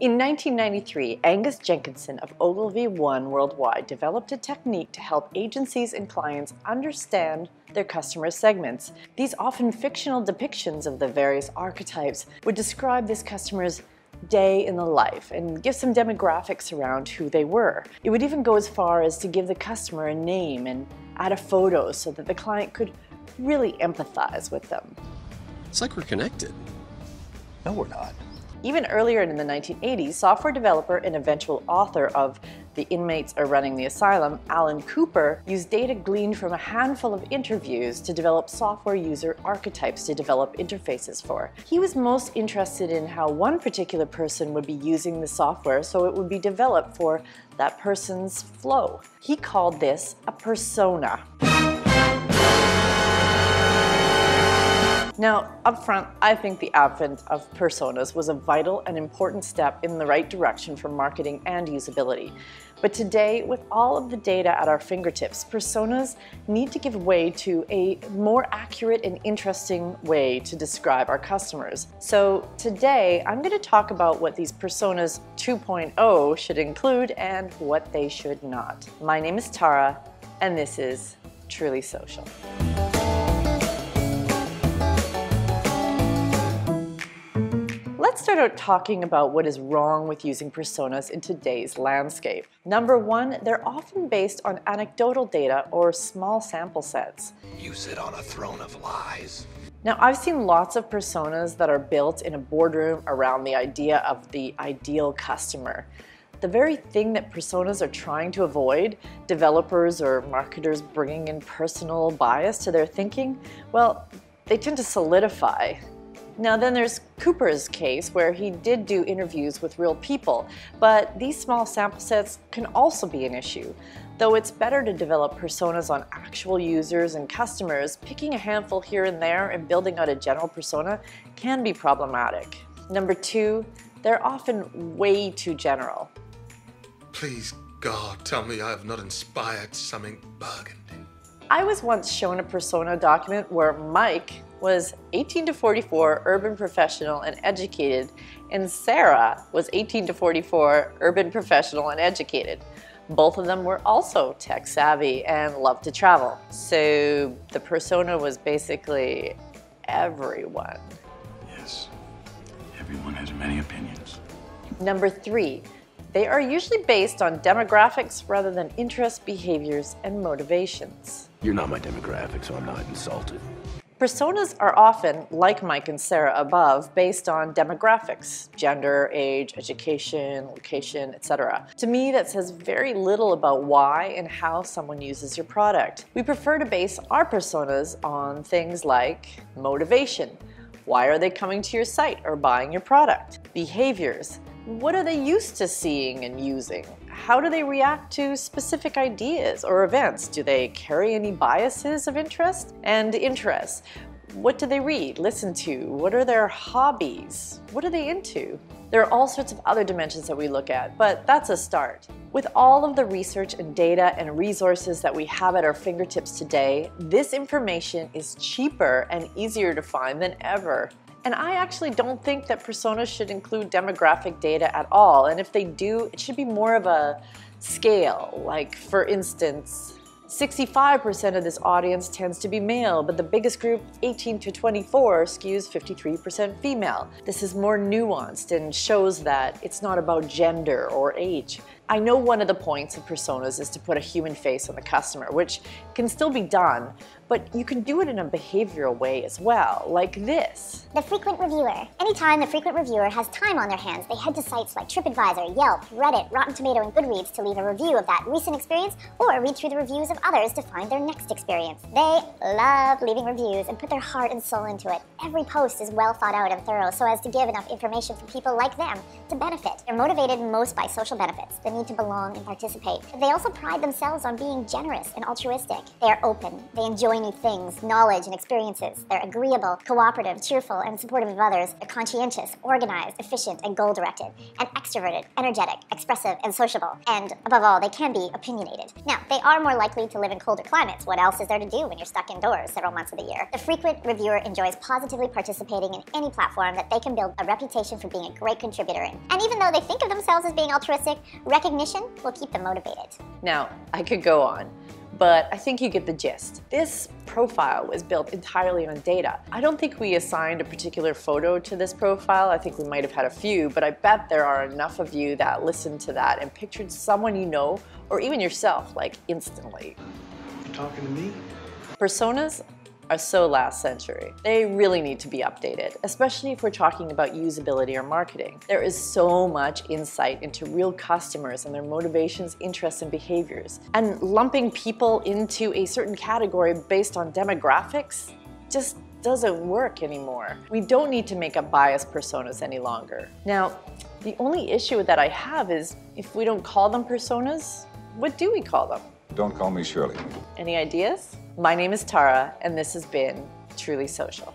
In 1993, Angus Jenkinson of Ogilvy One Worldwide developed a technique to help agencies and clients understand their customer segments. These often fictional depictions of the various archetypes would describe this customer's day in the life and give some demographics around who they were. It would even go as far as to give the customer a name and add a photo so that the client could really empathize with them. It's like we're connected. No, we're not. Even earlier in the 1980s, software developer and eventual author of The Inmates Are Running the Asylum, Alan Cooper, used data gleaned from a handful of interviews to develop software user archetypes to develop interfaces for. He was most interested in how one particular person would be using the software so it would be developed for that person's flow. He called this a persona. Now, up front, I think the advent of personas was a vital and important step in the right direction for marketing and usability. But today, with all of the data at our fingertips, personas need to give way to a more accurate and interesting way to describe our customers. So today, I'm going to talk about what these personas 2.0 should include and what they should not. My name is Tara, and this is Truly Social. Let's start out talking about what is wrong with using personas in today's landscape. Number one, they're often based on anecdotal data or small sample sets. You sit on a throne of lies. Now, I've seen lots of personas that are built in a boardroom around the idea of the ideal customer. The very thing that personas are trying to avoid, developers or marketers bringing in personal bias to their thinking, well, they tend to solidify. Now then there's Cooper's case where he did do interviews with real people, but these small sample sets can also be an issue. Though it's better to develop personas on actual users and customers, picking a handful here and there and building out a general persona can be problematic. Number two, they're often way too general. Please, God, tell me I have not inspired something burgundy. I was once shown a persona document where Mike was 18 to 44, urban professional and educated, and Sarah was 18 to 44, urban professional and educated. Both of them were also tech savvy and loved to travel. So the persona was basically everyone. Yes, everyone has many opinions. Number three, they are usually based on demographics rather than interests, behaviors, and motivations. You're not my demographic, so I'm not insulted. Personas are often, like Mike and Sarah above, based on demographics, gender, age, education, location, etc. To me, that says very little about why and how someone uses your product. We prefer to base our personas on things like motivation. Why are they coming to your site or buying your product? Behaviors. What are they used to seeing and using? How do they react to specific ideas or events? Do they carry any biases of interest? And interests. What do they read, listen to? What are their hobbies? What are they into? There are all sorts of other dimensions that we look at, but that's a start. With all of the research and data and resources that we have at our fingertips today, this information is cheaper and easier to find than ever. And I actually don't think that personas should include demographic data at all. And if they do, it should be more of a scale. Like, for instance, 65% of this audience tends to be male, but the biggest group, 18 to 24, skews 53% female. This is more nuanced and shows that it's not about gender or age. I know one of the points of personas is to put a human face on the customer, which can still be done, but you can do it in a behavioral way as well, like this. The frequent reviewer. Anytime the frequent reviewer has time on their hands, they head to sites like TripAdvisor, Yelp, Reddit, Rotten Tomato, and Goodreads to leave a review of that recent experience or read through the reviews of others to find their next experience. They love leaving reviews and put their heart and soul into it. Every post is well thought out and thorough so as to give enough information for people like them to benefit. They're motivated most by social benefits, the need to belong and participate. They also pride themselves on being generous and altruistic. They are open, they enjoy new things, knowledge, and experiences. They're agreeable, cooperative, cheerful, and supportive of others. They're conscientious, organized, efficient, and goal-directed, and extroverted, energetic, expressive, and sociable. And above all, they can be opinionated. Now, they are more likely to live in colder climates. What else is there to do when you're stuck indoors several months of the year? The frequent reviewer enjoys positively participating in any platform that they can build a reputation for being a great contributor in. And even though they think of themselves as being altruistic, recognition will keep them motivated. Now, I could go on, but I think you get the gist. This profile was built entirely on data. I don't think we assigned a particular photo to this profile. I think we might have had a few, but I bet there are enough of you that listened to that and pictured someone you know, or even yourself, like instantly. You talking to me? Personas are so last century. They really need to be updated, especially if we're talking about usability or marketing. There is so much insight into real customers and their motivations, interests, and behaviors. And lumping people into a certain category based on demographics just doesn't work anymore. We don't need to make up biased personas any longer. Now, the only issue that I have is if we don't call them personas, what do we call them? Don't call me Shirley. Any ideas? My name is Tara, and this has been Truly Social.